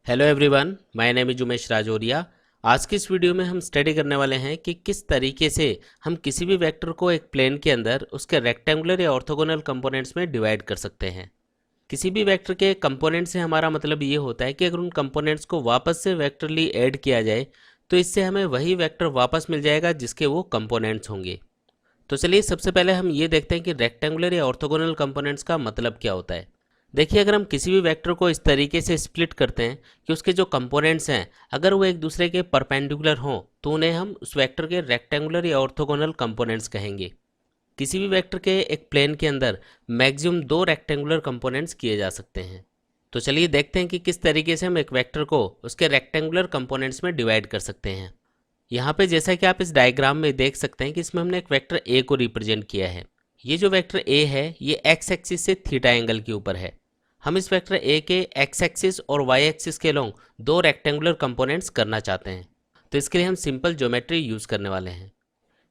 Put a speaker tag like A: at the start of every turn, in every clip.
A: Hello everyone, my name is Umesh Rajoria. आज की इस वीडियो में हम स्टडी करने वाले हैं कि किस तरीके से हम किसी भी वेक्टर को एक प्लेन के अंदर उसके रेक्टेंगुलर या ऑर्थोगोनल कंपोनेंट्स में डिवाइड कर सकते हैं। किसी भी वेक्टर के कंपोनेंट से हमारा मतलब ये होता है कि अगर उन कंपोनेंट्स को वापस से वेक्टरली ऐड किया जाए तो इससे हमें वही वेक्टर वापस मिल जाएगा जिसके वो कंपोनेंट्स होंगे। तो चलिए सबसे पहले हम ये देखते हैं कि रेक्टेंगुलर या ऑर्थोगोनल कंपोनेंट्स का मतलब क्या होता है। देखिए, अगर हम किसी भी वेक्टर को इस तरीके से स्प्लिट करते हैं कि उसके जो कंपोनेंट्स हैं अगर वो एक दूसरे के परपेंडिकुलर हों तो उन्हें हम उस वेक्टर के रेक्टेंगुलर या ऑर्थोगोनल कंपोनेंट्स कहेंगे। किसी भी वेक्टर के एक प्लेन के अंदर मैक्सिमम 2 रेक्टेंगुलर कंपोनेंट्स किए जा सकते हैं। तो चलिए देखते हैं कि किस तरीके से हम एक वेक्टर को उसके रेक्टेंगुलर कंपोनेंट्स में डिवाइड कर सकते हैं। यहाँ पे जैसा कि आप इस डायग्राम में देख सकते हैं कि इसमें हमने एक वेक्टर ए को रिप्रेजेंट किया है। ये जो वेक्टर ए है ये एक्स एक्सिस से थीटा एंगल के ऊपर है। हम इस वेक्टर ए के एक्स एक्सिस और वाई एक्सिस के लॉन्ग 2 रेक्टेंगुलर कंपोनेंट्स करना चाहते हैं। तो इसके लिए हम सिंपल ज्योमेट्री यूज़ करने वाले हैं।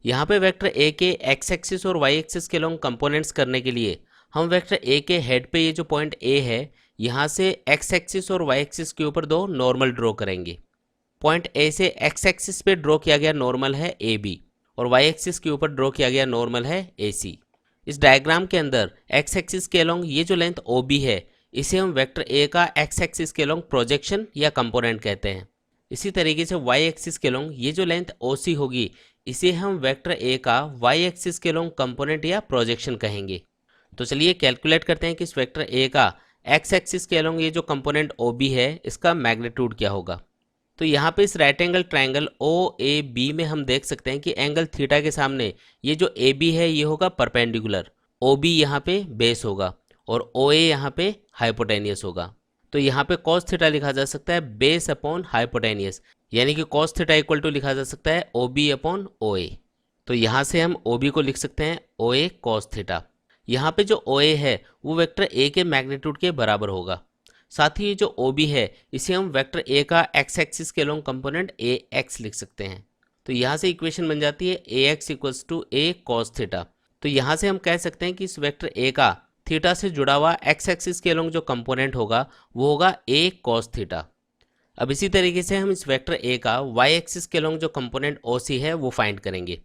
A: यहाँ पे वेक्टर ए के एक्स एक्सिस और वाई एक्सिस के लॉन्ग कंपोनेंट्स करने के लिए हम वेक्टर ए के हेड पे ये जो पॉइंट ए है यहाँ से एक्स एक्सिस और वाई एक्सिस के ऊपर 2 नॉर्मल ड्रॉ करेंगे। पॉइंट ए से एक्स एक्सिस पे ड्रॉ किया गया नॉर्मल है ए बी और वाई एक्सिस के ऊपर ड्रॉ किया गया नॉर्मल है ए सी। इस डायग्राम के अंदर एक्स एक्सिस के अलोंग ये जो लेंथ ओ बी है इसे हम वेक्टर ए का एक्स एक्सिस के अलोंग प्रोजेक्शन या कंपोनेंट कहते हैं। इसी तरीके से वाई एक्सिस के अलोंग ये जो लेंथ ओ सी होगी इसे हम वेक्टर ए का वाई एक्सिस के अलोंग कंपोनेंट या प्रोजेक्शन कहेंगे। तो चलिए कैलकुलेट करते हैं कि इस वेक्टर ए का एक्स एक्सिस के अलोंग ये जो कंपोनेंट ओ बी है इसका मैग्नीट्यूड क्या होगा। तो यहाँ पे इस right angle triangle O A B में हम देख सकते हैं कि एंगल थीटा के सामने ये जो ए बी है ये होगा परपेंडिकुलर, ओ बी यहाँ पे बेस होगा और ओ ए यहाँ पे हाइपोटेनियस होगा। तो यहाँ पे कॉस थीटा लिखा जा सकता है बेस अपॉन हाइपोटेनियस, यानी कि कॉस थीटा इक्वल टू लिखा जा सकता है ओ बी अपॉन ओ ए। तो यहाँ से हम ओ बी को लिख सकते हैं ओ ए कॉस थीटा। यहाँ पे जो ओ ए है वो वेक्टर ए के मैग्नीट्यूड के बराबर होगा। साथ ही ये जो ओ बी है इसे हम वेक्टर ए का एक्स एक्सिस के लॉन्ग कंपोनेंट ए एक्स लिख सकते हैं। तो यहाँ से इक्वेशन बन जाती है A X equals to A cos theta. तो यहाँ से हम कह सकते हैं कि इस वेक्टर ए का थीटा से जुड़ा हुआ एक्स एक्सिस के लॉन्ग जो कंपोनेंट होगा वो होगा ए कॉस थीटा। अब इसी तरीके से हम इस वेक्टर ए का वाई एक्सिस के लॉन्ग जो कंपोनेंट ओ सी है वो फाइंड करेंगे।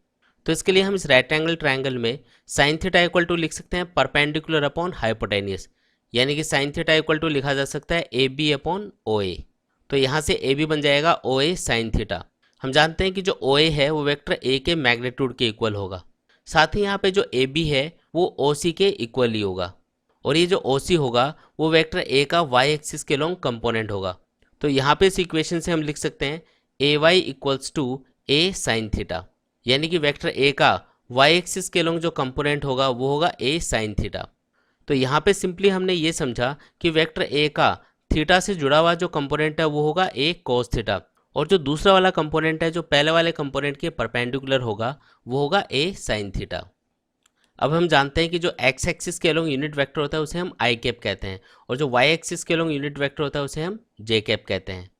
A: तो इसके लिए हम इस राइट एंगल ट्रायंगल में साइन थीटा इक्वल टू लिख सकते हैं परपेंडिकुलर अपॉन हाइपोटेनियस, यानी कि साइन थीटा इक्वल टू लिखा जा सकता है ए बी अपॉन ओ ए। तो यहाँ से ए बी बन जाएगा ओ ए साइन थीटा। हम जानते हैं कि जो ओ ए है वो वेक्टर ए के मैग्नीट्यूड के इक्वल होगा। साथ ही यहाँ पे जो ए बी है वो ओ सी के इक्वल ही होगा और ये जो ओ सी होगा वो वेक्टर ए का वाई एक्सिस के लॉन्ग कंपोनेंट होगा। तो यहाँ पे इस इक्वेशन से हम लिख सकते हैं A Y equals to A sine theta, यानी कि वेक्टर ए का वाई एक्सिस के लॉन्ग जो कंपोनेंट होगा वो होगा ए साइन थीटा। तो यहाँ पे सिंपली हमने ये समझा कि वेक्टर ए का थीटा से जुड़ा हुआ जो कंपोनेंट है वो होगा ए कोस थीटा और जो दूसरा वाला कंपोनेंट है जो पहले वाले कंपोनेंट के परपेंडिकुलर होगा वो होगा ए साइन थीटा। अब हम जानते हैं कि जो एक्स एक्सिस के अलोंग यूनिट वेक्टर होता है उसे हम आई कैप कहते हैं और जो वाई एक्सिस के अलोंग यूनिट वेक्टर होता है उसे हम जे कैप कहते हैं।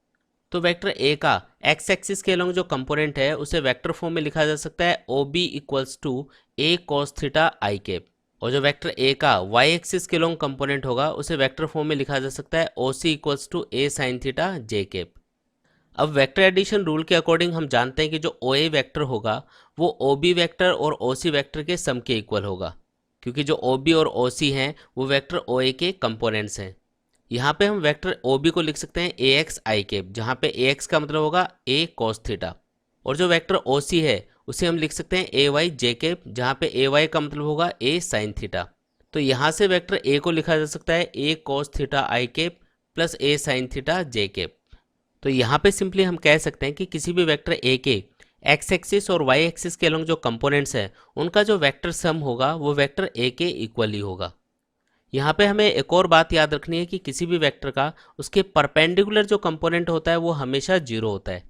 A: तो वेक्टर ए का एक्स एक्सिस के अलोंग जो कंपोनेंट है उसे वेक्टर फॉर्म में लिखा जा सकता है O B equals to A cos theta I cap और जो वेक्टर ए का वाई एक्सिस के लॉन्ग कंपोनेंट होगा उसे वेक्टर फॉर्म में लिखा जा सकता है O C equals to A sine theta J cap. अब वेक्टर एडिशन रूल के अकॉर्डिंग हम जानते हैं कि जो ओ ए वेक्टर होगा वो ओ बी वेक्टर और ओ सी वेक्टर के सम के इक्वल होगा, क्योंकि जो ओ बी और ओ सी हैं वो वेक्टर ओ ए के कंपोनेंट्स हैं। यहाँ पे हम वेक्टर ओ बी को लिख सकते हैं ए एक्स आई कैप, जहाँ पे ए एक्स का मतलब होगा ए कॉस थीटा और जो वेक्टर ओ सी है उसे हम लिख सकते हैं ए वाई जे कैप, जहाँ पे ए वाई का मतलब होगा ए साइन थीटा। तो यहाँ से वेक्टर ए को लिखा जा सकता है ए cos theta I cap plus A sine theta J cap. तो यहाँ पे सिंपली हम कह सकते हैं कि किसी भी वेक्टर ए के एक्स एक्सिस और वाई एक्सिस के अलॉन्ग जो कंपोनेंट्स हैं उनका जो वेक्टर सम होगा वो वेक्टर ए के इक्वल ही होगा। यहाँ पे हमें एक और बात याद रखनी है कि किसी भी वेक्टर का उसके परपेंडिकुलर जो कंपोनेंट होता है वो हमेशा जीरो होता है।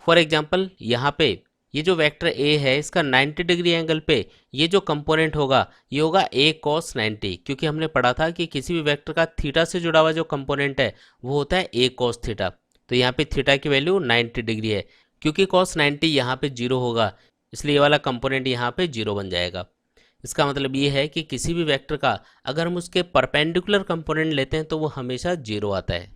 A: फॉर एग्जाम्पल यहाँ पे ये जो वेक्टर ए है इसका 90 डिग्री एंगल पे ये जो कंपोनेंट होगा ये होगा ए कॉस 90, क्योंकि हमने पढ़ा था कि किसी भी वेक्टर का थीटा से जुड़ा हुआ जो कंपोनेंट है वो होता है ए कॉस थीटा। तो यहाँ पे थीटा की वैल्यू 90 डिग्री है, क्योंकि कॉस 90 यहाँ पे जीरो होगा इसलिए ये वाला कंपोनेंट यहाँ पे जीरो बन जाएगा। इसका मतलब ये है कि किसी भी वेक्टर का अगर हम उसके परपेंडिकुलर कंपोनेंट लेते हैं तो वो हमेशा जीरो आता है।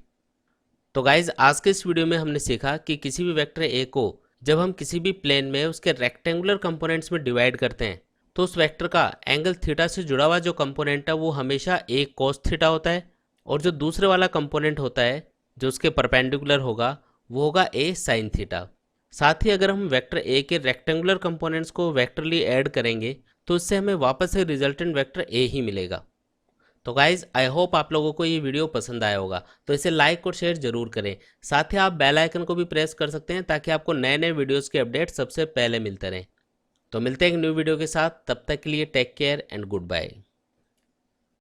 A: तो गाइज आज के इस वीडियो में हमने सीखा कि किसी भी वेक्टर ए को जब हम किसी भी प्लेन में उसके रेक्टेंगुलर कंपोनेंट्स में डिवाइड करते हैं तो उस वेक्टर का एंगल थीटा से जुड़ा हुआ जो कंपोनेंट है वो हमेशा ए कोस थीटा होता है, और जो दूसरे वाला कंपोनेंट होता है जो उसके परपेंडिकुलर होगा वो होगा ए साइन थीटा। साथ ही अगर हम वेक्टर ए के रेक्टेंगुलर कंपोनेंट्स को वेक्टरली ऐड करेंगे तो इससे हमें वापस से रिजल्टेंट वेक्टर ए ही मिलेगा। तो गाइज आई होप आप लोगों को ये वीडियो पसंद आया होगा, तो इसे लाइक और शेयर जरूर करें। साथ ही आप बेल आइकन को भी प्रेस कर सकते हैं ताकि आपको नए नए वीडियोस के अपडेट सबसे पहले मिलते रहें। तो मिलते हैं एक न्यू वीडियो के साथ, तब तक के लिए take care and good bye.